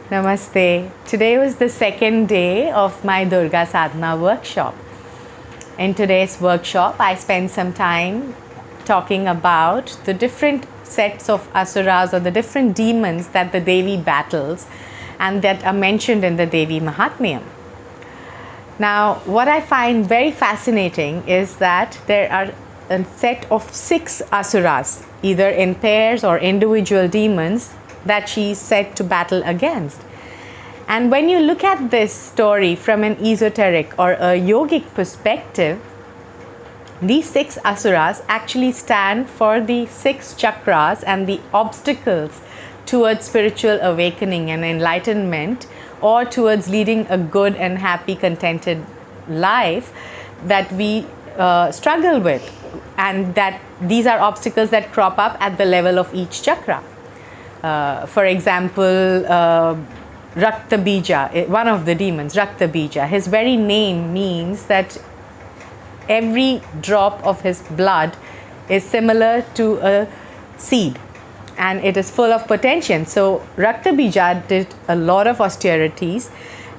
Namaste. Today was the second day of my Durga Sadhana workshop. In today's workshop, I spent some time talking about the different sets of asuras or the different demons that the Devi battles and that are mentioned in the Devi Mahatmyam. Now, what I find very fascinating is that there are a set of 6 asuras, either in pairs or individual demons, that she is said to battle against. And when you look at this story from an esoteric or a yogic perspective, these 6 asuras actually stand for the 6 chakras and the obstacles towards spiritual awakening and enlightenment, or towards leading a good and happy, contented life that we struggle with, and that these are obstacles that crop up at the level of each chakra. For example, Rakta Bija, one of the demons, Rakta Bija, his very name means that every drop of his blood is similar to a seed and it is full of potential. So Rakta Bija did a lot of austerities,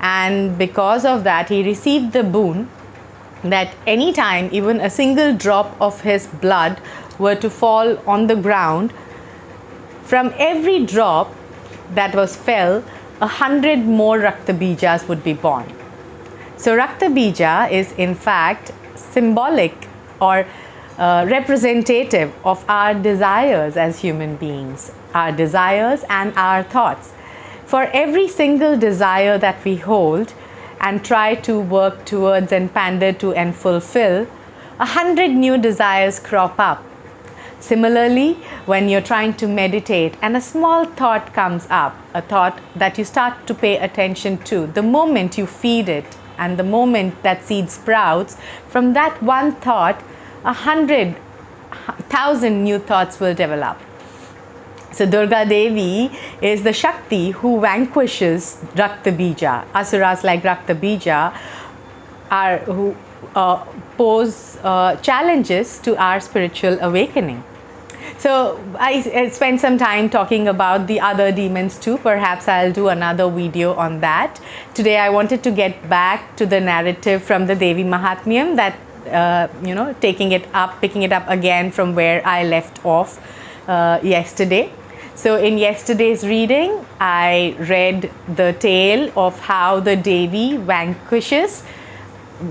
and because of that he received the boon that anytime even a single drop of his blood were to fall on the ground, from every drop that was fell, 100 more Rakta Bijas would be born. So Rakta Bija is in fact symbolic or representative of our desires as human beings, our desires and our thoughts. For every single desire that we hold and try to work towards and pander to and fulfill, 100 new desires crop up. Similarly, when you're trying to meditate and a small thought comes up, a thought that you start to pay attention to, the moment you feed it and the moment that seed sprouts, from that one thought, 100,000 new thoughts will develop. So Durga Devi is the Shakti who vanquishes Rakta Bija. Asuras like Rakta Bija are who pose challenges to our spiritual awakening. So I spent some time talking about the other demons too. Perhaps I'll do another video on that. Today I wanted to get back to the narrative from the Devi Mahatmyam, that picking it up again from where I left off yesterday. So in yesterday's reading, I read the tale of how the Devi vanquishes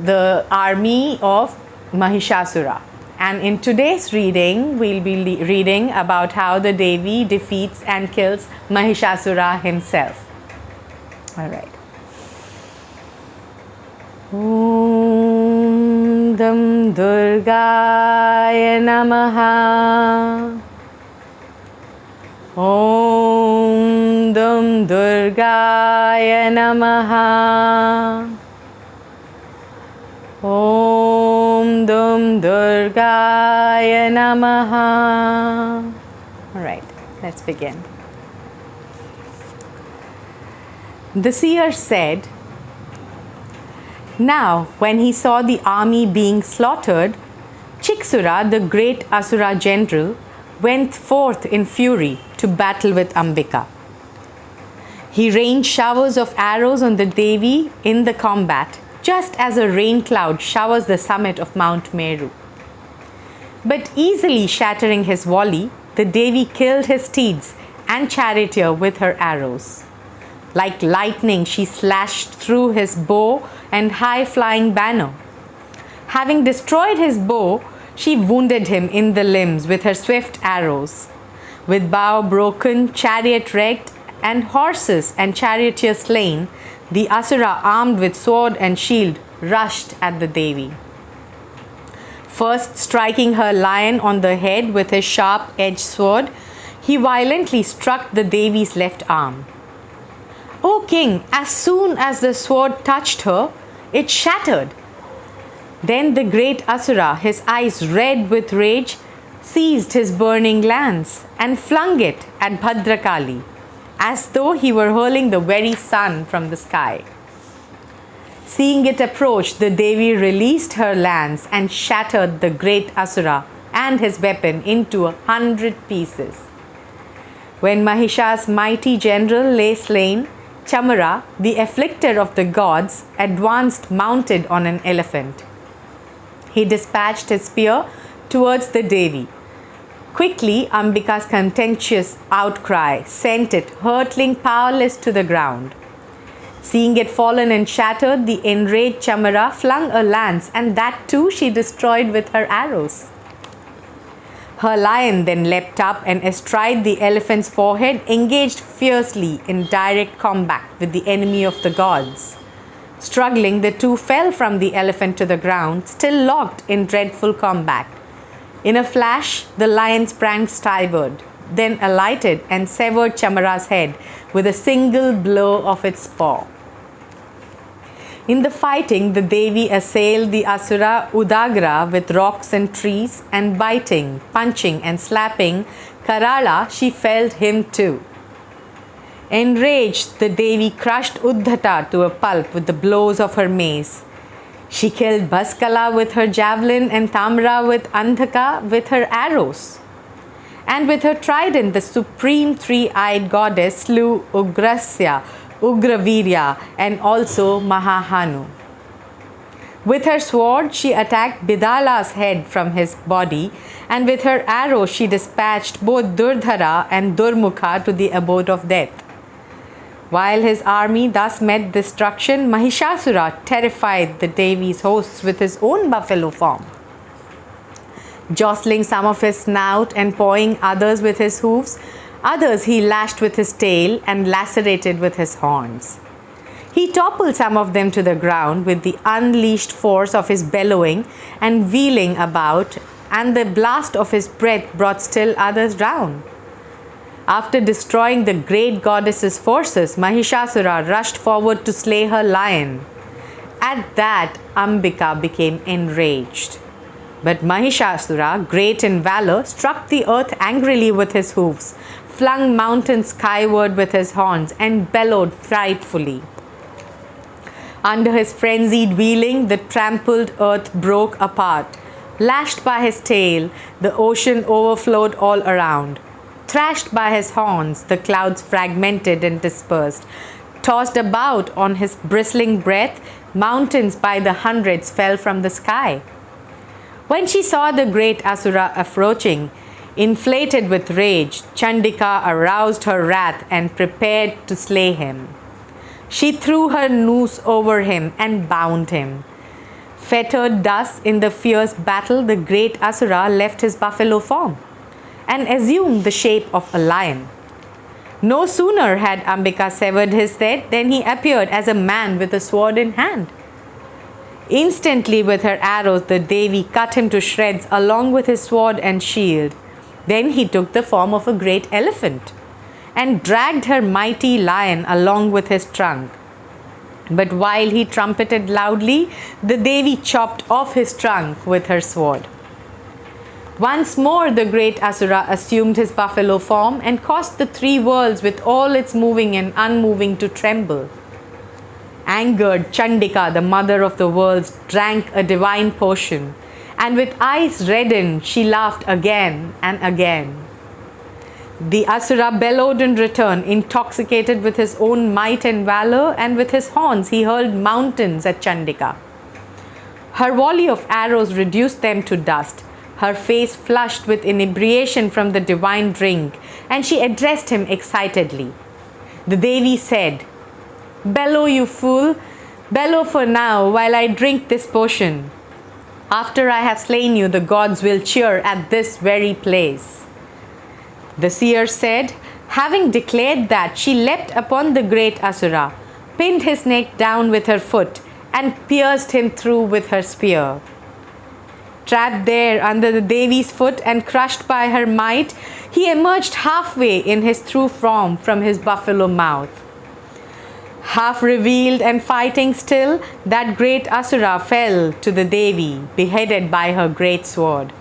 the army of Mahishasura. And in today's reading, we'll be reading about how the Devi defeats and kills Mahishasura himself. All right. Om Dam Durgaya Namaha. Om Dam Durgaya Namaha. Om Dam Durgaya Namaha. All right, let's begin. The seer said, "Now, when he saw the army being slaughtered, Chiksura, the great Asura general, went forth in fury to battle with Ambika. He rained showers of arrows on the Devi in the combat, just as a rain cloud showers the summit of Mount Meru. But easily shattering his volley, the Devi killed his steeds and charioteer with her arrows. Like lightning, she slashed through his bow and high-flying banner. Having destroyed his bow, she wounded him in the limbs with her swift arrows. With bow broken, chariot wrecked, and horses and charioteer slain, the Asura, armed with sword and shield, rushed at the Devi. First striking her lion on the head with his sharp-edged sword, he violently struck the Devi's left arm. O king, as soon as the sword touched her, it shattered. Then the great Asura, his eyes red with rage, seized his burning lance and flung it at Bhadrakali, as though he were hurling the very sun from the sky. Seeing it approach, the Devi released her lance and shattered the great Asura and his weapon into 100 pieces. When Mahisha's mighty general lay slain, Chamara, the afflicter of the gods, advanced mounted on an elephant. He dispatched his spear towards the Devi. Quickly, Ambika's contemptuous outcry sent it hurtling powerless to the ground. Seeing it fallen and shattered, the enraged Chamara flung a lance, and that too she destroyed with her arrows. Her lion then leapt up and astride the elephant's forehead, engaged fiercely in direct combat with the enemy of the gods. Struggling, the two fell from the elephant to the ground, still locked in dreadful combat. In a flash, the lion sprang skyward, then alighted and severed Chamara's head with a single blow of its paw. In the fighting, the Devi assailed the asura Udagra with rocks and trees, and biting, punching and slapping Karala, she felled him too. Enraged, the Devi crushed Uddhata to a pulp with the blows of her mace. She killed Bhaskala with her javelin and Tamra with Andhaka with her arrows. And with her trident, the supreme three-eyed goddess slew Ugrasya, Ugravirya, and also Mahahanu. With her sword, she attacked Bidala's head from his body, and with her arrow, she dispatched both Durdhara and Durmukha to the abode of death. While his army thus met destruction, Mahishasura terrified the Devi's hosts with his own buffalo form. Jostling some of his snout and pawing others with his hoofs, others he lashed with his tail and lacerated with his horns. He toppled some of them to the ground with the unleashed force of his bellowing and wheeling about, and the blast of his breath brought still others down. After destroying the great goddess's forces, Mahishasura rushed forward to slay her lion. At that, Ambika became enraged. But Mahishasura, great in valor, struck the earth angrily with his hoofs, flung mountains skyward with his horns, and bellowed frightfully. Under his frenzied wheeling, the trampled earth broke apart. Lashed by his tail, the ocean overflowed all around. Thrashed by his horns, the clouds fragmented and dispersed. Tossed about on his bristling breath, mountains by the hundreds fell from the sky. When she saw the great asura approaching, inflated with rage, Chandika aroused her wrath and prepared to slay him. She threw her noose over him and bound him. Fettered thus in the fierce battle, the great asura left his buffalo form and assumed the shape of a lion. No sooner had Ambika severed his head than he appeared as a man with a sword in hand. Instantly with her arrows, the Devi cut him to shreds along with his sword and shield. Then he took the form of a great elephant and dragged her mighty lion along with his trunk. But while he trumpeted loudly, the Devi chopped off his trunk with her sword. Once more the great asura assumed his buffalo form and caused the three worlds with all its moving and unmoving to tremble. Angered, Chandika, the mother of the worlds, drank a divine potion, and with eyes reddened, she laughed again and again. The asura bellowed in return, intoxicated with his own might and valor, and with his horns he hurled mountains at Chandika. Her volley of arrows reduced them to dust. Her face flushed with inebriation from the divine drink, and she addressed him excitedly. The Devi said, "Bellow, you fool! Bellow for now while I drink this potion. After I have slain you, the gods will cheer at this very place." The seer said, having declared that, she leapt upon the great asura, pinned his neck down with her foot, and pierced him through with her spear. Trapped there under the Devi's foot and crushed by her might, he emerged halfway in his true form from his buffalo mouth. Half revealed and fighting still, that great asura fell to the Devi, beheaded by her great sword.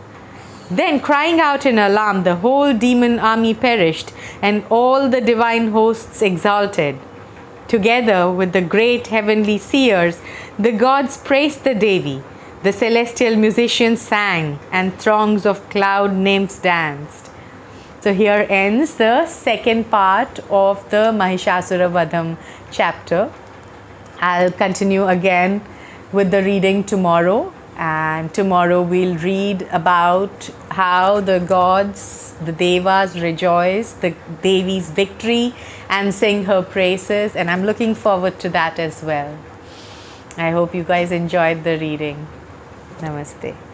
Then, crying out in alarm, the whole demon army perished, and all the divine hosts exulted. Together with the great heavenly seers, the gods praised the Devi. The celestial musicians sang, and throngs of cloud nymphs danced. So here ends the second part of the Mahishasura Vadham chapter. I'll continue again with the reading tomorrow, and tomorrow we'll read about how the gods, the devas, rejoice the Devi's victory and sing her praises, and I'm looking forward to that as well. I hope you guys enjoyed the reading. Namaste.